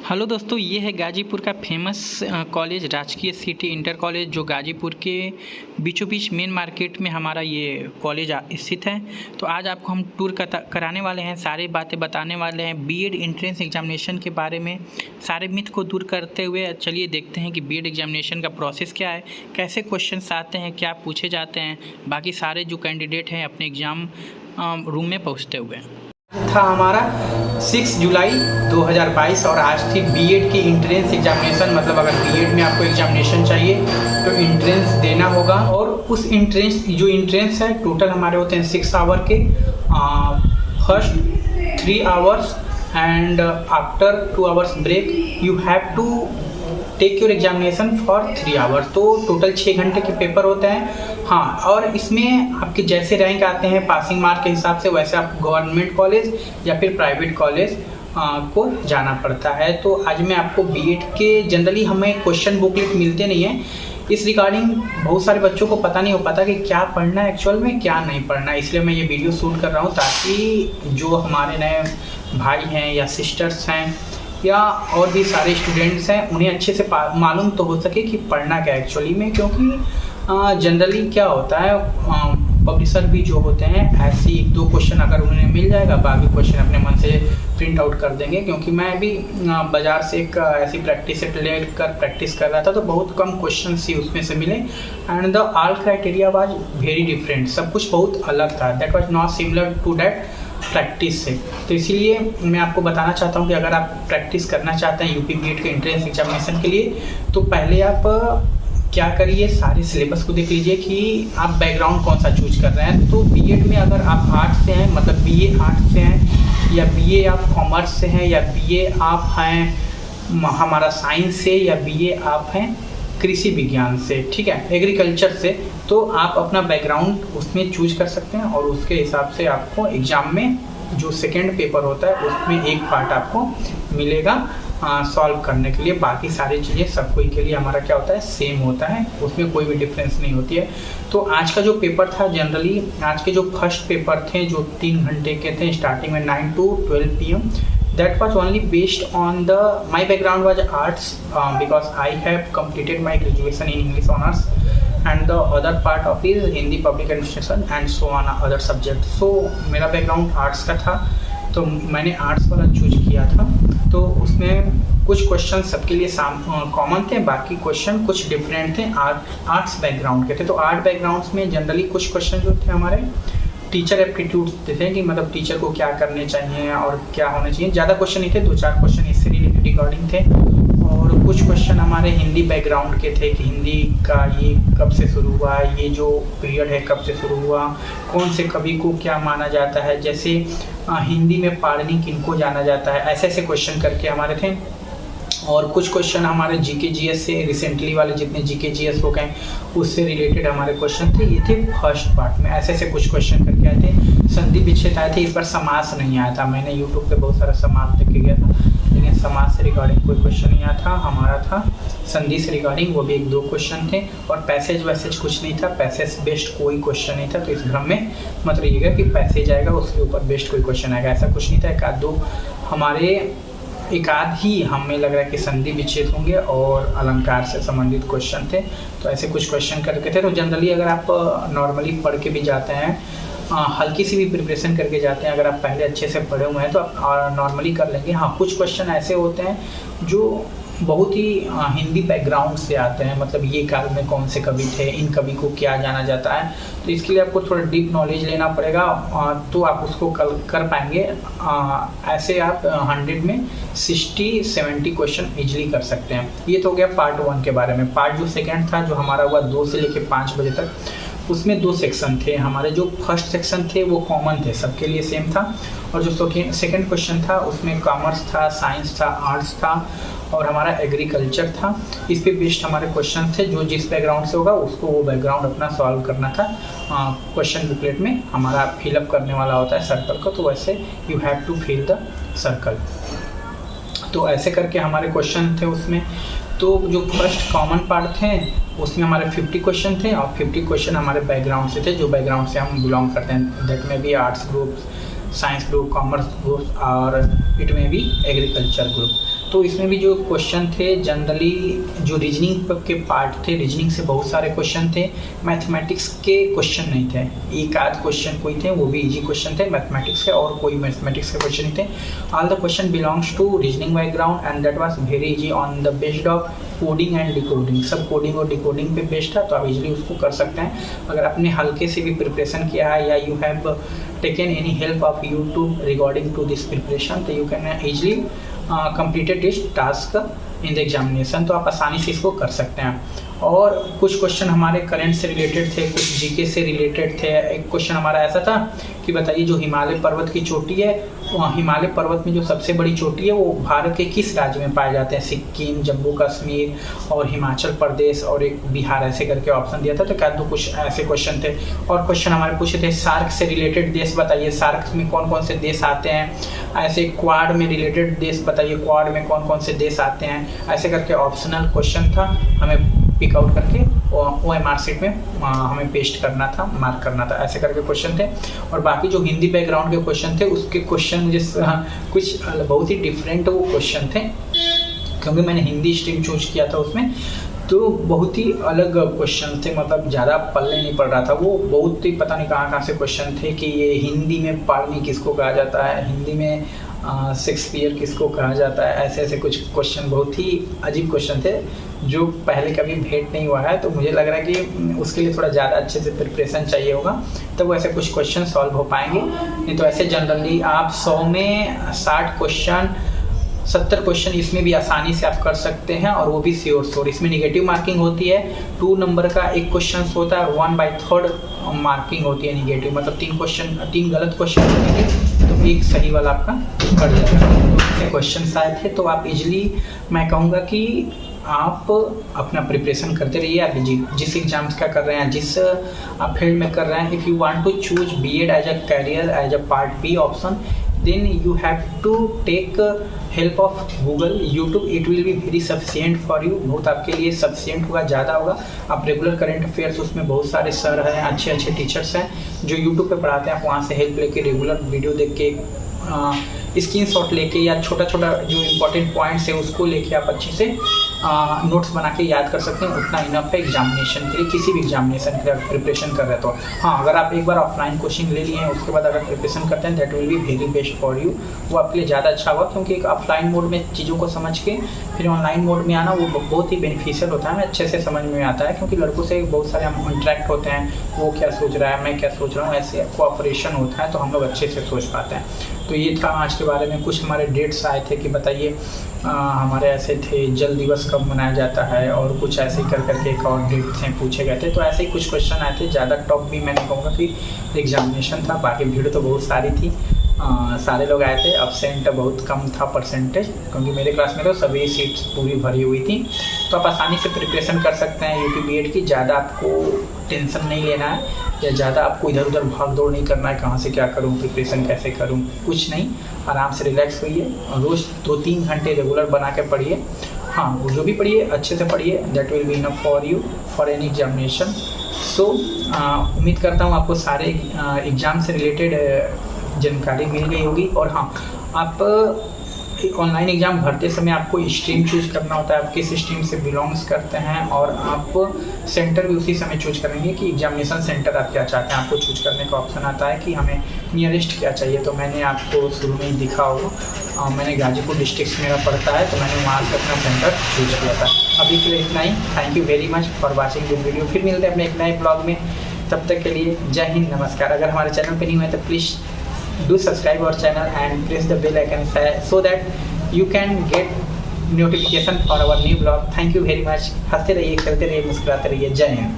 Hello दोस्तों, ये है गाजीपुर का फेमस कॉलेज राजकीय सिटी इंटर कॉलेज, जो गाजीपुर के बीचों बीच मेन मार्केट में हमारा ये कॉलेज स्थित है। तो आज आपको हम टूर कराने वाले हैं, सारी बातें बताने वाले हैं बीएड एंट्रेंस एग्जामिनेशन के बारे में, सारे मिथ को दूर करते हुए चलिए देखते हैं कि बीएड एग्जामिनेशन का प्रोसेस क्या है, कैसे क्वेश्चंस आते हैं, क्या पूछे जाते हैं, बाकी सारे जो कैंडिडेट हैं अपने एग्ज़ाम रूम में पहुँचते हुए। था हमारा 6 जुलाई 2022 और आज थी बीएड की एंट्रेंस एग्जामिनेशन। मतलब अगर बीएड में आपको एग्जामिनेशन चाहिए तो एंट्रेंस देना होगा, और उस एंट्रेंस है टोटल हमारे होते हैं 6 आवर के। First 3 hours and after 2 hours break you have to take your examination for 3 hours. तो टोटल 6 घंटे के पेपर होते हैं। हाँ, और इसमें आपके जैसे रैंक आते हैं पासिंग मार्क के हिसाब से, वैसे आप गवर्नमेंट कॉलेज या फिर प्राइवेट कॉलेज को जाना पड़ता है। तो आज मैं आपको बीएड के जनरली हमें क्वेश्चन बुकलेट मिलते नहीं हैं, इस रिगार्डिंग बहुत सारे बच्चों को पता नहीं हो पाता कि क्या पढ़ना है एक्चुअल में, क्या नहीं पढ़ना है। इसलिए मैं ये वीडियो शूट कर रहा हूँ ताकि जो हमारे नए भाई हैं या सिस्टर्स हैं या और भी सारे स्टूडेंट्स हैं उन्हें अच्छे से मालूम तो हो सके कि पढ़ना क्या एक्चुअली में। क्योंकि जनरली क्या होता है, पब्लिशर भी जो होते हैं ऐसे 1-2 क्वेश्चन अगर उन्हें मिल जाएगा, बाकी क्वेश्चन अपने मन से प्रिंट आउट कर देंगे। क्योंकि मैं भी बाज़ार से एक ऐसी प्रैक्टिस सेट लेकर प्रैक्टिस कर रहा था, तो बहुत कम क्वेश्चन ही उसमें से मिले and the all criteria was very different. सब कुछ बहुत अलग था, that was not similar to that practice से। तो इसीलिए मैं आपको बताना चाहता हूँ कि अगर आप प्रैक्टिस करना चाहते हैं यूपी बीएड के एंट्रेंस एग्जामिनेशन के लिए, तो पहले आप क्या करिए, सारे सिलेबस को देख लीजिए कि आप बैकग्राउंड कौन सा चूज कर रहे हैं। तो बीएड में अगर आप आर्ट्स से हैं, मतलब बीए आर्ट्स से हैं, या बीए आप कॉमर्स से हैं, या बीए आप हैं हमारा साइंस से, या बीए आप हैं कृषि विज्ञान से, ठीक है, एग्रीकल्चर से, तो आप अपना बैकग्राउंड उसमें चूज कर सकते हैं और उसके हिसाब से आपको एग्ज़ाम में जो सेकेंड पेपर होता है उसमें एक पार्ट आपको मिलेगा सॉल्व करने के लिए। बाकी सारी चीज़ें सब कोई के लिए हमारा क्या होता है, सेम होता है, उसमें कोई भी डिफरेंस नहीं होती है। तो आज का जो पेपर था, जनरली आज के जो फर्स्ट पेपर थे जो 3 घंटे के थे, स्टार्टिंग में 9 to 12 PM, that was only based on my background was arts because I have completed my graduation in English honors and the other part of is Hindi public administration and so on other subject। so मेरा background arts का था, तो मैंने arts वाला choose किया था। तो उसमें कुछ क्वेश्चन सबके लिए कॉमन थे, बाकी क्वेश्चन कुछ डिफरेंट थे, आर्ट्स बैकग्राउंड के थे। तो आर्ट बैकग्राउंड्स में जनरली कुछ क्वेश्चन जो थे हमारे टीचर एप्टीट्यूड थे, कि मतलब टीचर को क्या करने चाहिए और क्या होना चाहिए। ज़्यादा क्वेश्चन नहीं थे, 2-4 क्वेश्चन इससे रिगार्डिंग थे। और कुछ क्वेश्चन हमारे हिंदी बैकग्राउंड के थे कि हिंदी का ये कब से शुरू हुआ, ये जो पीरियड है कब से शुरू हुआ, कौन से कवि को क्या माना जाता है, जैसे हिंदी में पाणिनि किनको जाना जाता है, ऐसे ऐसे क्वेश्चन करके हमारे थे। और कुछ क्वेश्चन हमारे जीके जीएस से, रिसेंटली वाले जितने जीके जीएस हो गए उससे रिलेटेड हमारे क्वेश्चन थे, ये थे फर्स्ट पार्ट में। ऐसे ऐसे कुछ क्वेश्चन करके आए थे। संधि विच्छेद आए थे, इस पर समास नहीं आया था। मैंने यूट्यूब पे बहुत सारा समास देख के गया था, लेकिन समास से रिगार्डिंग कोई क्वेश्चन नहीं आया था। हमारा था संधि से रिगार्डिंग, वो भी 1-2 क्वेश्चन थे। और पैसेज वैसेज कुछ नहीं था, पैसेज बेस्ड कोई क्वेश्चन नहीं था। तो इस भ्रम में मत रहिएगा कि पैसेज आएगा उसके ऊपर बेस्ड कोई क्वेश्चन आएगा, ऐसा कुछ नहीं था। एक आध ही हमें लग रहा है कि संधि विच्छेद होंगे और अलंकार से संबंधित क्वेश्चन थे। तो ऐसे कुछ क्वेश्चन करके थे। तो जनरली अगर आप नॉर्मली पढ़ के भी जाते हैं, हल्की सी भी प्रिपरेशन करके जाते हैं, अगर आप पहले अच्छे से पढ़े हुए हैं तो आप नॉर्मली कर लेंगे। हाँ, कुछ क्वेश्चन ऐसे होते हैं जो बहुत ही हिंदी बैकग्राउंड से आते हैं, मतलब ये काल में कौन से कवि थे, इन कवि को क्या जाना जाता है। तो इसके लिए आपको थोड़ा डीप नॉलेज लेना पड़ेगा, तो आप उसको कर पाएंगे। ऐसे आप 100 में 60-70 क्वेश्चन इजीली कर सकते हैं। ये तो हो गया पार्ट 1 के बारे में। पार्ट जो सेकेंड था, जो हमारा हुआ 2 से लेकर 5 बजे तक, उसमें 2 सेक्शन थे हमारे। जो फर्स्ट सेक्शन थे वो कॉमन थे, सबके लिए सेम था। और जो सेकेंड क्वेश्चन था उसमें कॉमर्स था, साइंस था, आर्ट्स था और हमारा एग्रीकल्चर था। इस पे बेस्ड हमारे क्वेश्चन थे, जो जिस बैकग्राउंड से होगा उसको वो बैकग्राउंड अपना सॉल्व करना था। क्वेश्चन बुकलेट में हमारा फिलअप करने वाला होता है सर्कल को, तो वैसे you have to fill the circle. तो ऐसे करके हमारे क्वेश्चन थे उसमें। तो जो फर्स्ट कॉमन पार्ट थे उसमें हमारे 50 क्वेश्चन थे और 50 क्वेश्चन हमारे बैकग्राउंड से थे, जो बैकग्राउंड से हम बिलोंग करते हैं। दैट में भी arts group, science group, commerce group और इट में भी एग्रीकल्चर ग्रुप। तो इसमें भी जो क्वेश्चन थे जनरली जो रीजनिंग के पार्ट थे, रीजनिंग से बहुत सारे क्वेश्चन थे, मैथमेटिक्स के क्वेश्चन नहीं थे, एक आध क्वेश्चन कोई थे वो भी इजी क्वेश्चन थे मैथमेटिक्स के, और कोई मैथमेटिक्स के क्वेश्चन नहीं थे। All the question belongs to reasoning background and that was very easy on the based of coding and decoding. सब कोडिंग और डिकोडिंग पे बेस्ड था, तो आप इजीली उसको कर सकते हैं। अगर आपने हल्के से भी प्रिपरेशन किया है या you have taken any help of YouTube regarding to this preparation, तो you can easily completed this task in the examination. तो आप आसानी से इसको कर सकते हैं। और कुछ क्वेश्चन हमारे करंट से रिलेटेड थे, कुछ जीके से रिलेटेड थे। एक क्वेश्चन हमारा ऐसा था कि बताइए जो हिमालय पर्वत की चोटी है, हिमालय पर्वत में जो सबसे बड़ी चोटी है वो भारत के किस राज्य में पाए जाते हैं? सिक्किम, जम्मू कश्मीर और हिमाचल प्रदेश और एक बिहार, ऐसे करके ऑप्शन दिया था। तो क्या दो कुछ ऐसे क्वेश्चन थे। और क्वेश्चन हमारे पूछे थे सार्क से रिलेटेड देश बताइए, सार्क में कौन कौन से देश आते हैं? ऐसे क्वाड में रिलेटेड देश बताइए, क्वाड में कौन कौन से देश आते हैं? ऐसे करके ऑप्शनल क्वेश्चन था, हमें पिक आउट करके OMR शीट में हमें पेस्ट करना था, मार्क करना था, ऐसे करके क्वेश्चन थे। और बाकी जो हिंदी बैकग्राउंड के क्वेश्चन थे उसके क्वेश्चन मुझे कुछ बहुत ही डिफरेंट वो क्वेश्चन थे, क्योंकि मैंने हिंदी स्ट्रीम चूज किया था उसमें, तो बहुत ही अलग क्वेश्चन थे, मतलब ज़्यादा पल्ले नहीं पड़ रहा था। वो बहुत ही पता नहीं कहाँ से क्वेश्चन थे कि ये हिंदी में पालनी किसको कहा जाता है, हिंदी में शेक्सपियर किसको कहा जाता है, ऐसे ऐसे कुछ क्वेश्चन, बहुत ही अजीब क्वेश्चन थे जो पहले कभी भेंट नहीं हुआ है। तो मुझे लग रहा है कि उसके लिए थोड़ा ज़्यादा अच्छे से प्रिपरेशन चाहिए होगा, तो वो ऐसे कुछ क्वेश्चन सॉल्व हो पाएंगे। नहीं तो ऐसे जनरली आप 100 में 60 क्वेश्चन, 70 क्वेश्चन इसमें भी आसानी से आप कर सकते हैं, और वो भी श्योर। इसमें निगेटिव मार्किंग होती है, 2 नंबर का एक क्वेश्चन होता है, 1/3 मार्किंग होती है निगेटिव, मतलब 3 गलत क्वेश्चन होंगे तो एक सही वाला आपका कट जाएगा। तो क्वेश्चन आए थे, तो आप इजीली, मैं कहूँगा कि आप अपना प्रिपरेशन करते रहिए। आप जिस एग्जाम्स का कर रहे हैं, जिस आप फील्ड में कर रहे हैं, if you want to choose B.Ed as a career, as a part B option, then you have to take help of Google, YouTube, it will be very sufficient for you, बहुत आपके लिए sufficient होगा, ज़्यादा होगा। आप regular current affairs, उसमें बहुत सारे सर हैं, अच्छे अच्छे टीचर्स हैं जो YouTube पे पढ़ाते हैं, आप वहाँ से हेल्प लेके रेगुलर वीडियो देख के स्क्रीनशॉट लेके या छोटा छोटा जो इम्पोर्टेंट पॉइंट्स है उसको लेके आप अच्छे से नोट्स बना के याद कर सकते हैं। उतना इनफ है एग्जामिनेशन के लिए, किसी भी एग्जामिनेशन के लिए प्रिपरेशन कर रहे हैं तो। हाँ, अगर आप एक बार ऑफलाइन कोचिंग ले लिए हैं उसके बाद अगर प्रिपरेशन करते हैं, that will be very best for you, वो आपके लिए ज़्यादा अच्छा होगा, क्योंकि एक ऑफलाइन मोड में चीज़ों को समझ के फिर ऑनलाइन मोड में आना वो बहुत ही बेनिफिशियल होता है, अच्छे से समझ में आता है, क्योंकि लड़कों से बहुत सारे हम इंटरेक्ट होते हैं, वो क्या सोच रहा है, मैं क्या सोच रहा हूँ, ऐसे कोऑपरेशन होता है, तो हम लोग अच्छे से सोच पाते हैं। तो ये था आज के बारे में। कुछ हमारे डेट्स आए थे कि बताइए हमारे ऐसे थे जल दिवस कब मनाया जाता है, और कुछ ऐसे कर करके एक और डेट थे पूछे गए थे, तो ऐसे ही कुछ क्वेश्चन आए थे। ज़्यादा टॉप भी मैं नहीं कहूँगा कि एग्जामिनेशन था, बाकी भीड़ तो बहुत सारी थी, सारे लोग आए थे। अब्सेंट बहुत कम था परसेंटेज, क्योंकि मेरे क्लास में तो सभी सीट्स पूरी भरी हुई थी। तो आप आसानी से प्रिपरेशन कर सकते हैं UP B.Ed की। ज़्यादा आपको टेंशन नहीं लेना है, या ज़्यादा आपको इधर उधर भाग दौड़ नहीं करना है, कहाँ से क्या करूँ, प्रिपरेशन कैसे करूँ, कुछ नहीं। आराम से रिलैक्स होइए, रोज़ 2-3 घंटे रेगुलर बना के पढ़िए। हाँ, वो जो भी पढ़िए अच्छे से पढ़िए, that will be enough for you for any examination. So उम्मीद करता हूँ आपको सारे एग्ज़ाम से रिलेटेड जानकारी मिल गई होगी। और हाँ, आप ऑनलाइन एग्ज़ाम भरते समय आपको स्ट्रीम चूज करना होता है, आप किस स्ट्रीम से बिलोंग्स करते हैं, और आप सेंटर भी उसी समय चूज करेंगे कि एग्जामिनेशन सेंटर आप क्या चाहते हैं। आपको चूज करने का ऑप्शन आता है कि हमें नियरेस्ट क्या चाहिए, तो मैंने आपको शुरू में ही दिखा होगा, मैंने गाजीपुर डिस्ट्रिक्ट मेरा पड़ता है, तो मैंने वहाँ से अपना सेंटर चूज किया था। अभी के लिए इतना ही। Thank you very much for watching this video. फिर मिलते हैं अपने एक नए ब्लॉग में, तब तक के लिए जय हिंद, नमस्कार। अगर हमारे चैनल पर नहीं हुए तो please do subscribe our channel and press the bell icon so that you can get notification for our new vlog. Thank you very much. हंसते रहिए, खेलते रहिए, मुस्कुराते रहिए। जय हिंद।